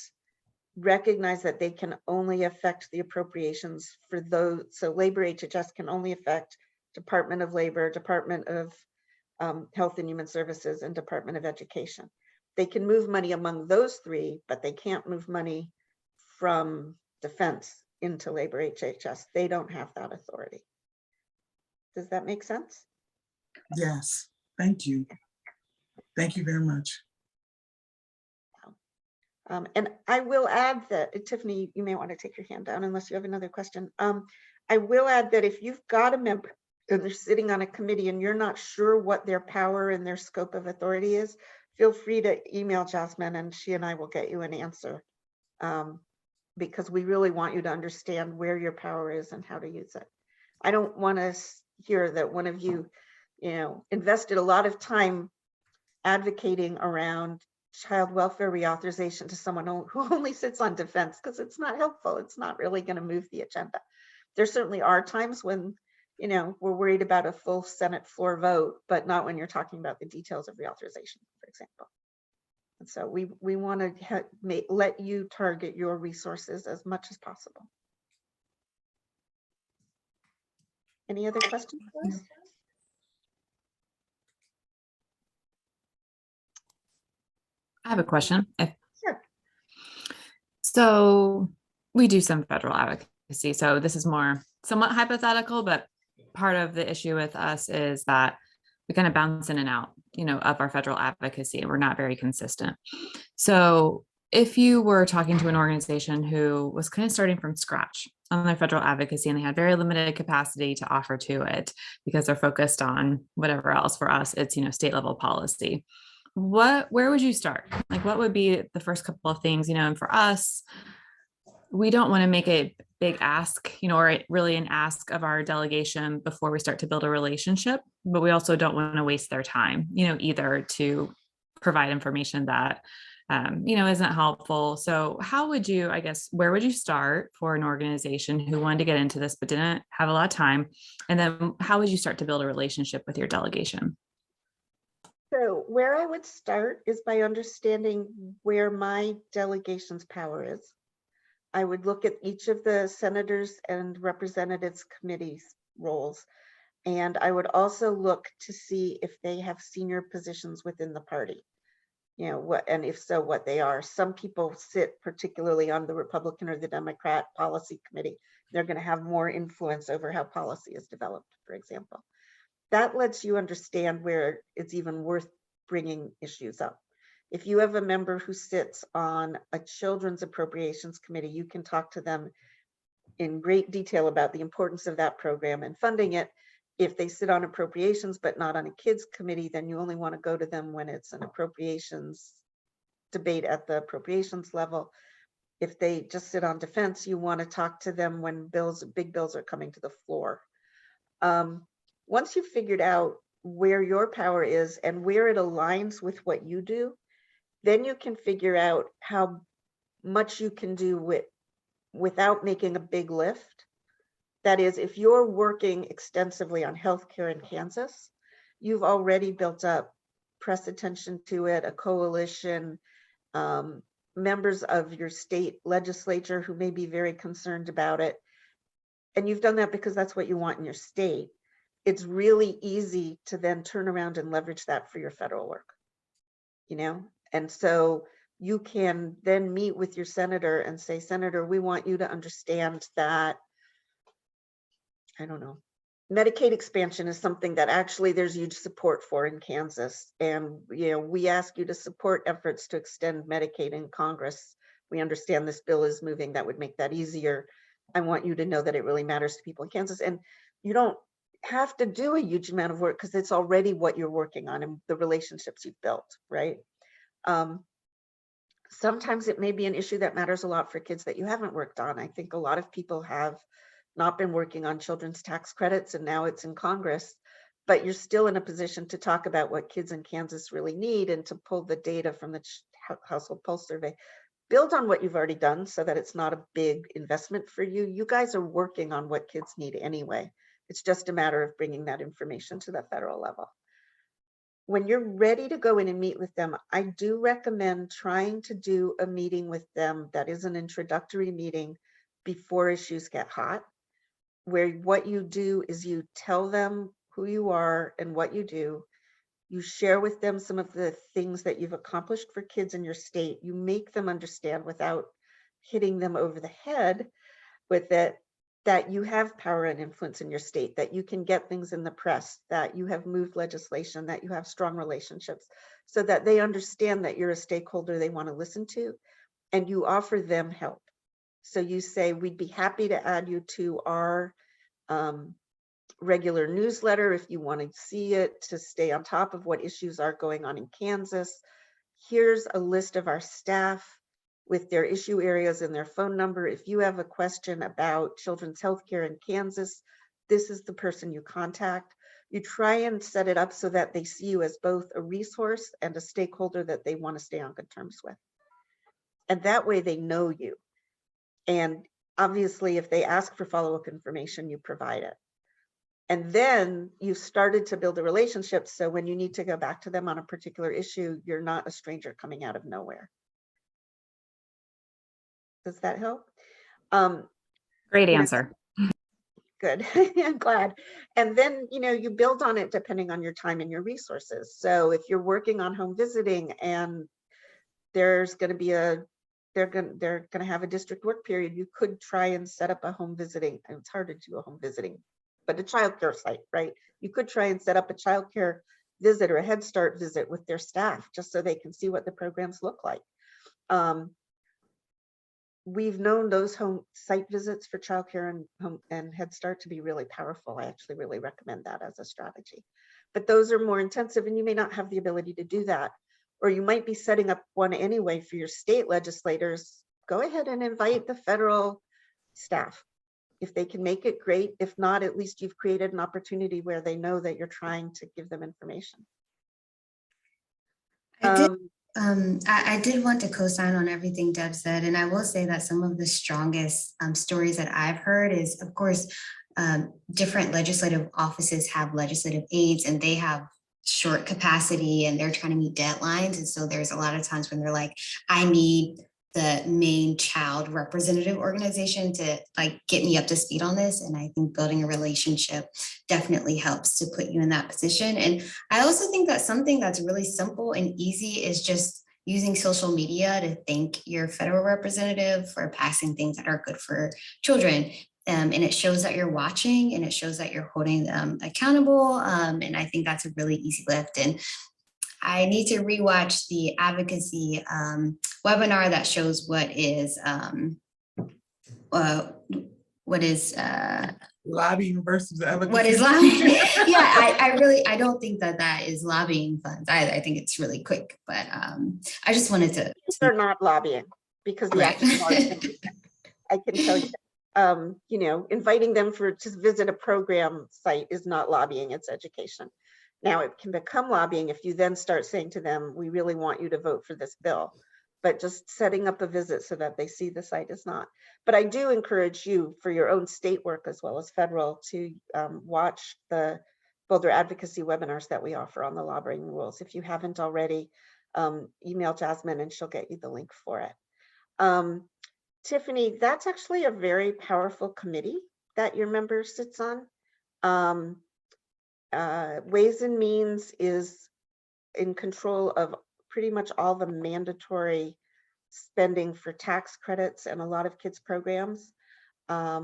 recognize that they can only affect the appropriations for those. So labor, HHS can only affect Department of Labor, Department of Health and Human Services, and Department of Education. They can move money among those three, but they can't move money from defense into labor, HHS. They don't have that authority. Does that make sense? Yes, thank you. Thank you very much. And I will add that, Tiffany, you may want to take your hand down unless you have another question. I will add that if you've got a member and they're sitting on a committee and you're not sure what their power and their scope of authority is, feel free to email Jasmine and she and I will get you an answer. Because we really want you to understand where your power is and how to use it. I don't want to hear that one of you, invested a lot of time advocating around child welfare reauthorization to someone who only sits on defense, because it's not helpful. It's not really going to move the agenda. There certainly are times when, we're worried about a full Senate floor vote, but not when you're talking about the details of reauthorization, for example. And so we want to let you target your resources as much as possible. Any other questions for us? I have a question. Sure. So we do some federal advocacy. So this is more somewhat hypothetical, but part of the issue with us is that we kind of bounce in and out, of our federal advocacy, and we're not very consistent. So if you were talking to an organization who was kind of starting from scratch on their federal advocacy and they had very limited capacity to offer to it because they're focused on whatever else, for us, it's, state level policy. Where would you start? Like, what would be the first couple of things, and for us, we don't want to make a big ask, or really an ask of our delegation before we start to build a relationship, but we also don't want to waste their time, either to provide information that, isn't helpful. So how would you, where would you start for an organization who wanted to get into this, but didn't have a lot of time? And then how would you start to build a relationship with your delegation? So where I would start is by understanding where my delegation's power is. I would look at each of the senators and representatives committees roles. And I would also look to see if they have senior positions within the party. What, and if so, what they are. Some people sit particularly on the Republican or the Democrat policy committee. They're going to have more influence over how policy is developed, for example. That lets you understand where it's even worth bringing issues up. If you have a member who sits on a children's appropriations committee, you can talk to them in great detail about the importance of that program and funding it. If they sit on appropriations but not on a kids committee, then you only want to go to them when it's an appropriations debate at the appropriations level. If they just sit on defense, you want to talk to them when big bills are coming to the floor. Once you've figured out where your power is and where it aligns with what you do, then you can figure out how much you can do without making a big lift. That is, if you're working extensively on healthcare in Kansas, you've already built up press attention to it, a coalition, members of your state legislature who may be very concerned about it. And you've done that because that's what you want in your state. It's really easy to then turn around and leverage that for your federal work, And so you can then meet with your senator and say, Senator, we want you to understand that, I don't know, Medicaid expansion is something that actually there's huge support for in Kansas. And, we ask you to support efforts to extend Medicaid in Congress. We understand this bill is moving that would make that easier. I want you to know that it really matters to people in Kansas. And you don't have to do a huge amount of work because it's already what you're working on and the relationships you've built, right? Sometimes it may be an issue that matters a lot for kids that you haven't worked on. I think a lot of people have not been working on children's tax credits and now it's in Congress, but you're still in a position to talk about what kids in Kansas really need and to pull the data from the household pulse survey. Build on what you've already done so that it's not a big investment for you. You guys are working on what kids need anyway. It's just a matter of bringing that information to the federal level. When you're ready to go in and meet with them, I do recommend trying to do a meeting with them that is an introductory meeting before issues get hot, where what you do is you tell them who you are and what you do. You share with them some of the things that you've accomplished for kids in your state. You make them understand without hitting them over the head with it, that you have power and influence in your state, that you can get things in the press, that you have moved legislation, that you have strong relationships, so that they understand that you're a stakeholder they want to listen to, and you offer them help. So you say, we'd be happy to add you to our regular newsletter if you want to see it, to stay on top of what issues are going on in Kansas. Here's a list of our staff with their issue areas and their phone number. If you have a question about children's health care in Kansas, this is the person you contact. You try and set it up so that they see you as both a resource and a stakeholder that they want to stay on good terms with. And that way they know you. And obviously, if they ask for follow-up information, you provide it. And then you've started to build a relationship. So when you need to go back to them on a particular issue, you're not a stranger coming out of nowhere. Does that help? Great answer. Good. I'm glad. And then, you build on it depending on your time and your resources. So if you're working on home visiting and there's going to be they're going to have a district work period, you could try and set up a home visiting. And it's hard to do a home visiting, but a childcare site, right? You could try and set up a childcare visit or a Head Start visit with their staff, just so they can see what the programs look like. We've known those home site visits for childcare and home and Head Start to be really powerful. I actually really recommend that as a strategy. But those are more intensive, and you may not have the ability to do that. Or you might be setting up one anyway for your state legislators. Go ahead and invite the federal staff. If they can make it, great. If not, at least you've created an opportunity where they know that you're trying to give them information. I did want to co-sign on everything Deb said, and I will say that some of the strongest stories that I've heard is, of course, different legislative offices have legislative aides, and they have short capacity, and they're trying to meet deadlines. And so there's a lot of times when they're like, I need the main child representative organization to like get me up to speed on this. And I think building a relationship definitely helps to put you in that position. And I also think that something that's really simple and easy is just using social media to thank your federal representative for passing things that are good for children. And it shows that you're watching, and it shows that you're holding them accountable. And I think that's a really easy lift. And I need to rewatch the advocacy webinar that shows what is lobbying versus advocacy. What is lobbying? Yeah, I don't think that is lobbying funds either. I think it's really quick, but I just wanted to. They're not lobbying because the action I can tell you, you know, inviting them to visit a program site is not lobbying, it's education. Now it can become lobbying if you then start saying to them, we really want you to vote for this bill, but just setting up a visit so that they see the site is not. But I do encourage you for your own state work as well as federal to watch the Boulder advocacy webinars that we offer on the lobbying rules. If you haven't already, email Jasmine and she'll get you the link for it. Tiffany, that's actually a very powerful committee that your member sits on. Ways and Means is in control of pretty much all the mandatory spending for tax credits and a lot of kids programs. I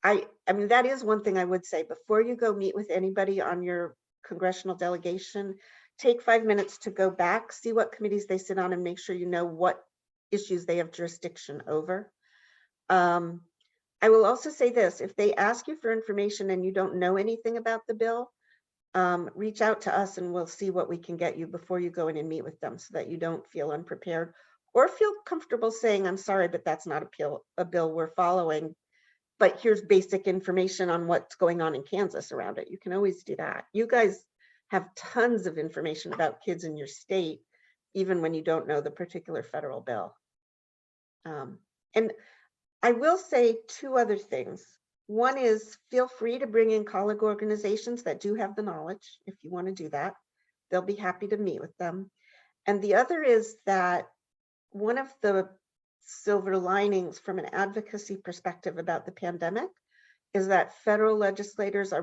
mean, that is one thing I would say before you go meet with anybody on your congressional delegation, take 5 minutes to go back, see what committees they sit on, and make sure you know what issues they have jurisdiction over. I will also say this, if they ask you for information and you don't know anything about the bill, reach out to us and we'll see what we can get you before you go in and meet with them so that you don't feel unprepared or feel comfortable saying, I'm sorry, but that's not a bill we're following, but here's basic information on what's going on in Kansas around it. You can always do that. You guys have tons of information about kids in your state, even when you don't know the particular federal bill. And I will say 2 other things. One is feel free to bring in colleague organizations that do have the knowledge if you want to do that. They'll be happy to meet with them. And the other is that one of the silver linings from an advocacy perspective about the pandemic is that federal legislators are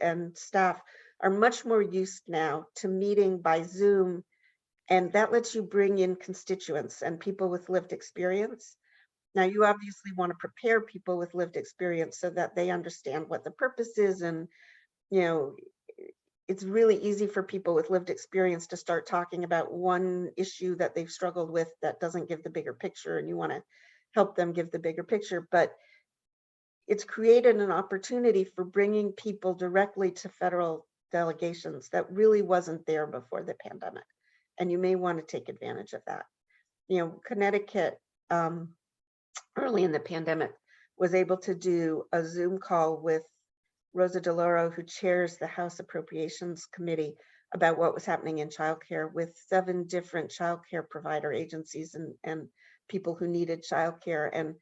and staff are much more used now to meeting by Zoom, and that lets you bring in constituents and people with lived experience. Now, you obviously want to prepare people with lived experience so that they understand what the purpose is. And, you know, it's really easy for people with lived experience to start talking about one issue that they've struggled with that doesn't give the bigger picture, and you want to help them give the bigger picture. But it's created an opportunity for bringing people directly to federal delegations that really wasn't there before the pandemic. And you may want to take advantage of that. You know, Connecticut, early in the pandemic, was able to do a Zoom call with Rosa DeLauro, who chairs the House Appropriations Committee, about what was happening in childcare with 7 different childcare provider agencies and people who needed childcare. And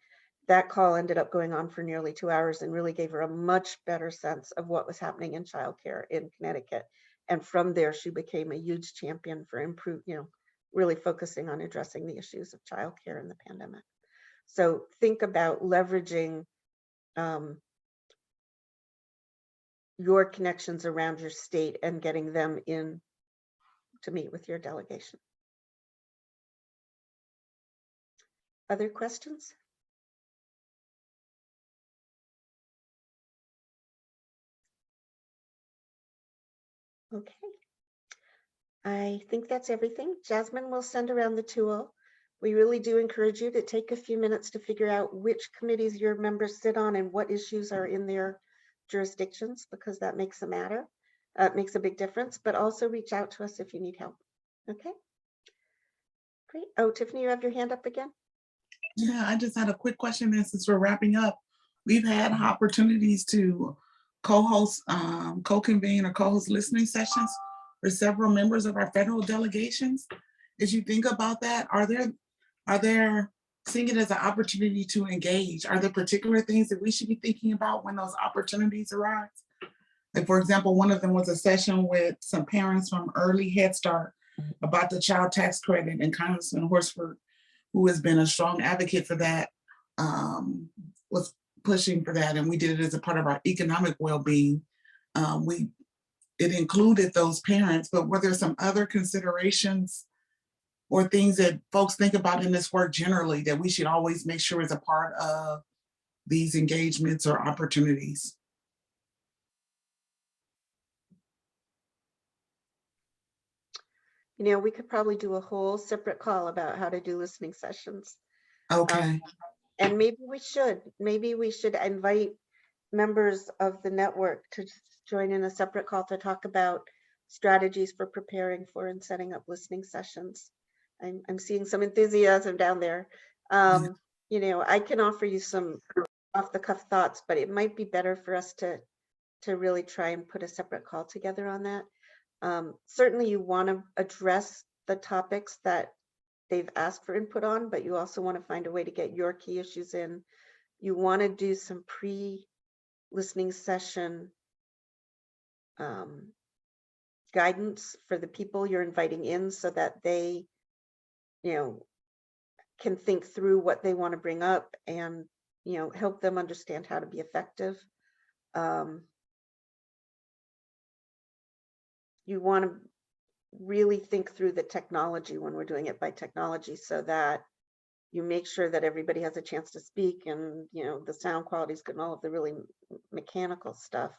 that call ended up going on for nearly 2 hours and really gave her a much better sense of what was happening in childcare in Connecticut. And from there, she became a huge champion for really focusing on addressing the issues of childcare in the pandemic. So think about leveraging your connections around your state and getting them in to meet with your delegation. Other questions? Okay. I think that's everything. Jasmine will send around the tool. We really do encourage you to take a few minutes to figure out which committees your members sit on and what issues are in their jurisdictions, because that makes a matter. It makes a big difference, but also reach out to us if you need help. Okay. Great. Oh, Tiffany, you have your hand up again? Yeah, I just had a quick question, and since we're wrapping up, we've had opportunities to co-host, co-convene or co-host listening sessions for several members of our federal delegations. As you think about that, are there seeing it as an opportunity to engage? Are there particular things that we should be thinking about when those opportunities arise? Like, for example, one of them was a session with some parents from Early Head Start about the child tax credit, and Congressman Horsford, who has been a strong advocate for that, was pushing for that, and we did it as a part of our economic well-being. It included those parents, but were there some other considerations or things that folks think about in this work generally that we should always make sure is a part of these engagements or opportunities? You know, we could probably do a whole separate call about how to do listening sessions. Okay. And maybe we should invite members of the network to join in a separate call to talk about strategies for preparing for and setting up listening sessions. I'm seeing some enthusiasm down there. You know, I can offer you some off the cuff thoughts, but it might be better for us to really try and put a separate call together on that. Certainly you want to address the topics that they've asked for input on, but you also want to find a way to get your key issues in. You want to do some pre-listening session guidance for the people you're inviting in so that they, you know, can think through what they want to bring up and, you know, help them understand how to be effective. You want to really think through the technology when we're doing it by technology so that you make sure that everybody has a chance to speak and, you know, the sound quality is good and all of the really mechanical stuff.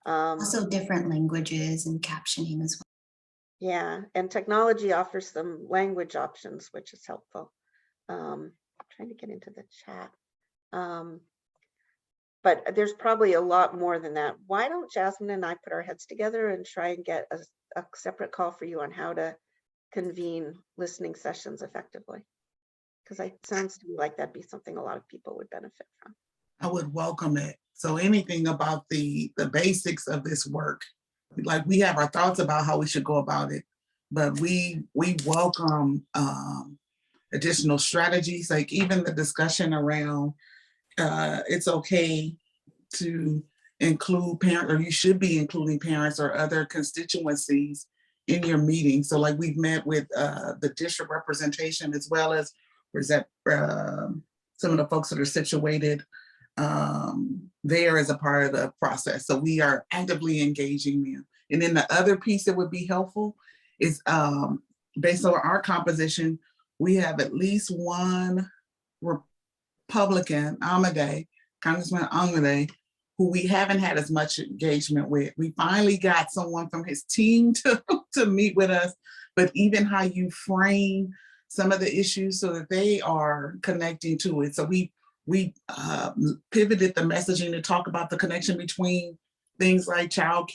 Also different languages and captioning as well. Yeah, and technology offers some language options, which is helpful. I'm trying to get into the chat. But there's probably a lot more than that. Why don't Jasmine and I put our heads together and try and get a separate call for you on how to convene listening sessions effectively? Because it sounds to me like that'd be something a lot of people would benefit from. I would welcome it. So anything about the basics of this work, like we have our thoughts about how we should go about it, but we welcome additional strategies, like even the discussion around it's okay to include parents, or you should be including parents or other constituencies in your meeting. So like we've met with the district representation, as well as some of the folks that are situated there as a part of the process. So we are actively engaging them. And then the other piece that would be helpful is based on our composition, we have at least one Republican, Congressman Amade, who we haven't had as much engagement with. We finally got someone from his team to meet with us, but even how you frame some of the issues so that they are connecting to it. So we pivoted the messaging to talk about the connection between things like child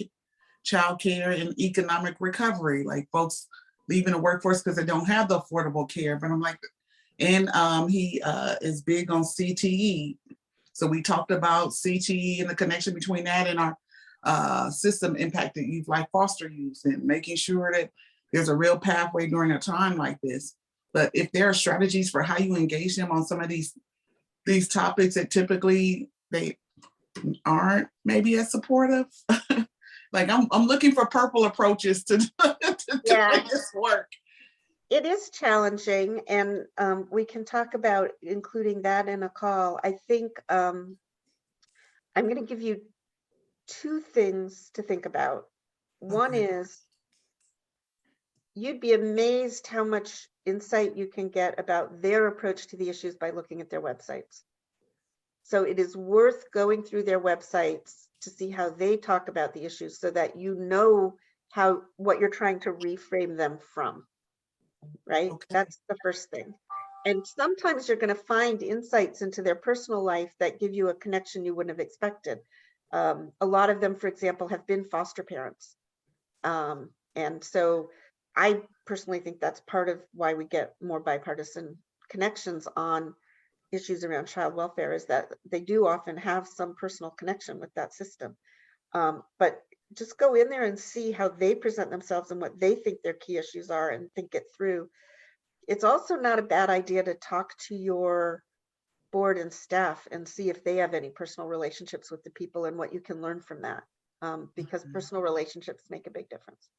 care and economic recovery, like folks leaving the workforce because they don't have the affordable care. But I'm like, and he is big on CTE. So we talked about CTE and the connection between that and our system impacted youth like foster youth, and making sure that there's a real pathway during a time like this. But if there are strategies for how you engage them on some of these topics that typically they aren't maybe as supportive, like I'm looking for purple approaches to make this work. It is challenging, and we can talk about including that in a call. I think I'm going to give you two things to think about. One is you'd be amazed how much insight you can get about their approach to the issues by looking at their websites. So it is worth going through their websites to see how they talk about the issues so that you know what you're trying to reframe them from, right? Okay. That's the first thing. And sometimes you're going to find insights into their personal life that give you a connection you wouldn't have expected. A lot of them, for example, have been foster parents. And so I personally think that's part of why we get more bipartisan connections on issues around child welfare, is that they do often have some personal connection with that system. But just go in there and see how they present themselves and what they think their key issues are and think it through. It's also not a bad idea to talk to your board and staff and see if they have any personal relationships with the people and what you can learn from that, because personal relationships make a big difference.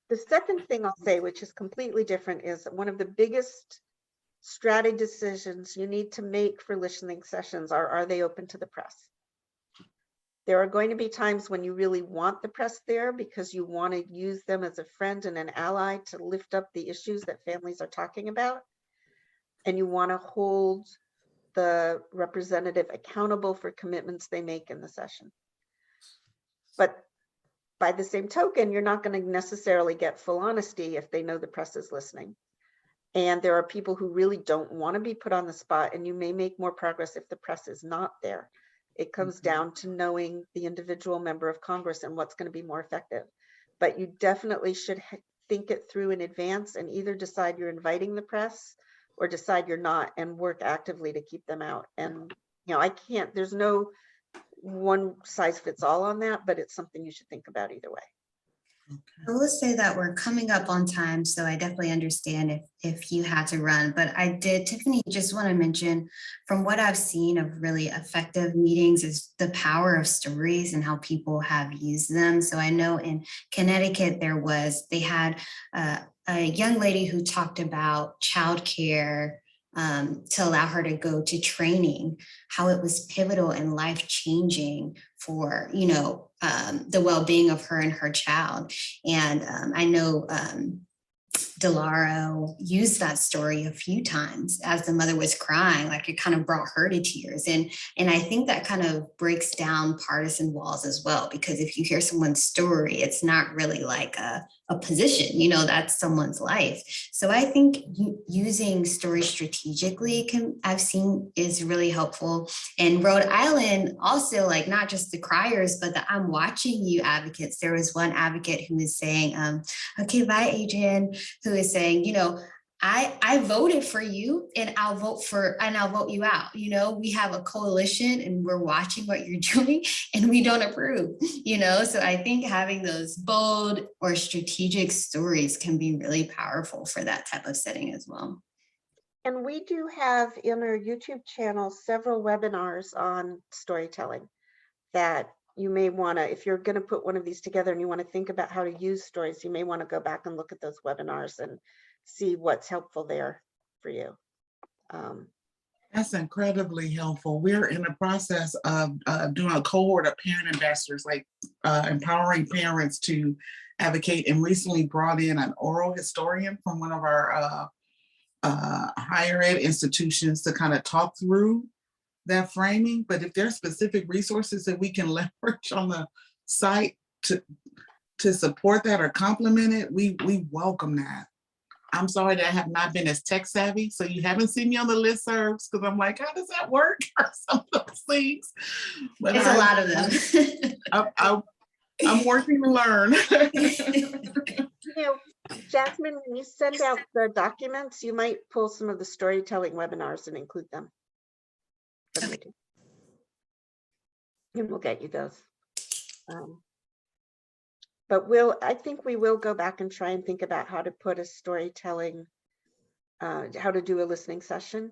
The second thing I'll say, which is completely different, is one of the biggest strategy decisions you need to make for listening sessions are they open to the press? There are going to be times when you really want the press there because you want to use them as a friend and an ally to lift up the issues that families are talking about. And you want to hold the representative accountable for commitments they make in the session. But by the same token, you're not going to necessarily get full honesty if they know the press is listening. And there are people who really don't want to be put on the spot, and you may make more progress if the press is not there. It comes down to knowing the individual member of Congress and what's going to be more effective. But you definitely should think it through in advance and either decide you're inviting the press or decide you're not and work actively to keep them out. And, there's no one size fits all on that, but it's something you should think about either way. I will say that we're coming up on time, so I definitely understand if you had to run. But Tiffany, just want to mention, from what I've seen of really effective meetings, is the power of stories and how people have used them. So I know in Connecticut, they had a young lady who talked about childcare to allow her to go to training, how it was pivotal and life-changing for, the well-being of her and her child. And I know Delaro used that story a few times as the mother was crying, like it kind of brought her to tears. And I think that kind of breaks down partisan walls as well, because if you hear someone's story, it's not really like a position, that's someone's life. So I think using stories strategically I've seen is really helpful. And Rhode Island also, like, not just the criers, but the I'm watching you advocates. There was one advocate who was saying, okay, bye, Adrian, who is saying, I voted for you and I'll vote you out. We have a coalition and we're watching what you're doing and we don't approve, so I think having those bold or strategic stories can be really powerful for that type of setting as well. And we do have in our YouTube channel several webinars on storytelling that you may want to, if you're going to put one of these together and you want to think about how to use stories, you may want to go back and look at those webinars and see what's helpful there for you. That's incredibly helpful. We're in the process of doing a cohort of parent ambassadors, like empowering parents to advocate, and recently brought in an oral historian from one of our higher ed institutions to kind of talk through that framing. But if there are specific resources that we can leverage on the site to support that or complement it, we welcome that. I'm sorry that I have not been as tech savvy, so you haven't seen me on the listservs because I'm like, how does that work? Or some of those things. But it's a lot of them. I'm working to learn. Jasmine, when you send out the documents, you might pull some of the storytelling webinars and include them. Okay. And we'll get you those. But I think we will go back and try and think about how to put a storytelling, how to do a listening session.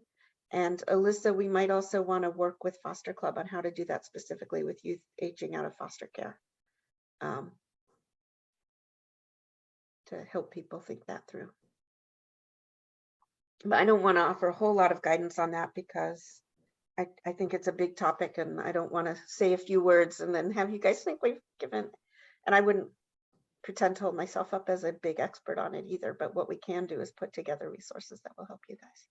And Alyssa, we might also want to work with Foster Club on how to do that specifically with youth aging out of foster care, to help people think that through. But I don't want to offer a whole lot of guidance on that because I think it's a big topic and I don't want to say a few words and then have you guys think we've given, and I wouldn't pretend to hold myself up as a big expert on it either, but what we can do is put together resources that will help you guys.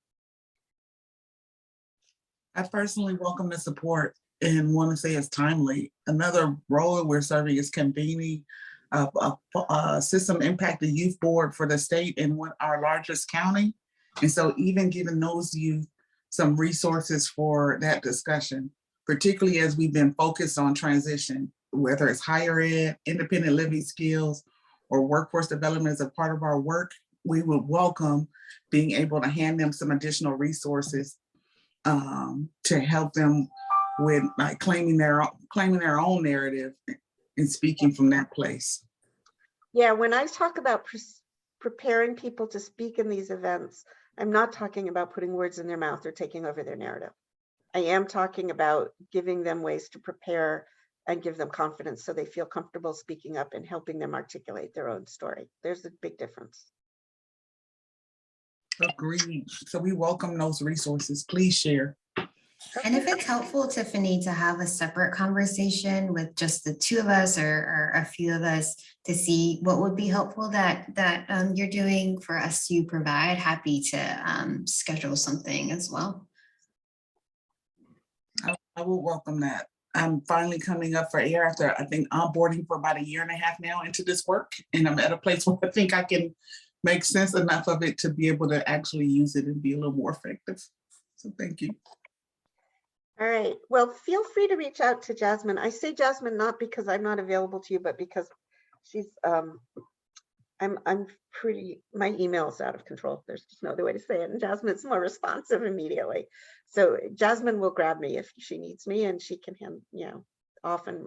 I personally welcome the support and want to say it's timely. Another role that we're serving is convening a system impacted youth board for the state in our largest county. And so even giving those youth some resources for that discussion, particularly as we've been focused on transition, whether it's higher ed, independent living skills, or workforce development as a part of our work, we would welcome being able to hand them some additional resources to help them with like claiming their own narrative and speaking from that place. Yeah, when I talk about preparing people to speak in these events, I'm not talking about putting words in their mouth or taking over their narrative. I am talking about giving them ways to prepare and give them confidence so they feel comfortable speaking up and helping them articulate their own story. There's a big difference. Agreed. So we welcome those resources. Please share. And if it's helpful, Tiffany, to have a separate conversation with just the two of us or a few of us to see what would be helpful that you're doing for us to provide, happy to schedule something as well. I will welcome that. I'm finally coming up for air after I think onboarding for about 1.5 years now into this work. And I'm at a place where I think I can make sense enough of it to be able to actually use it and be a little more effective. So thank you. All right. Well, feel free to reach out to Jasmine. I say Jasmine not because I'm not available to you, but because she's I'm pretty, my email is out of control. There's just no other way to say it. And Jasmine's more responsive immediately. So Jasmine will grab me if she needs me, and she can often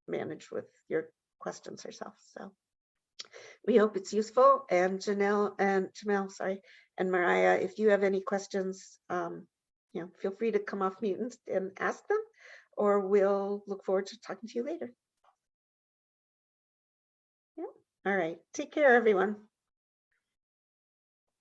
manage with your questions herself. So we hope it's useful. And Jamel, and Mariah, if you have any questions, feel free to come off mute and ask them, or we'll look forward to talking to you later. Yeah. All right. Take care, everyone.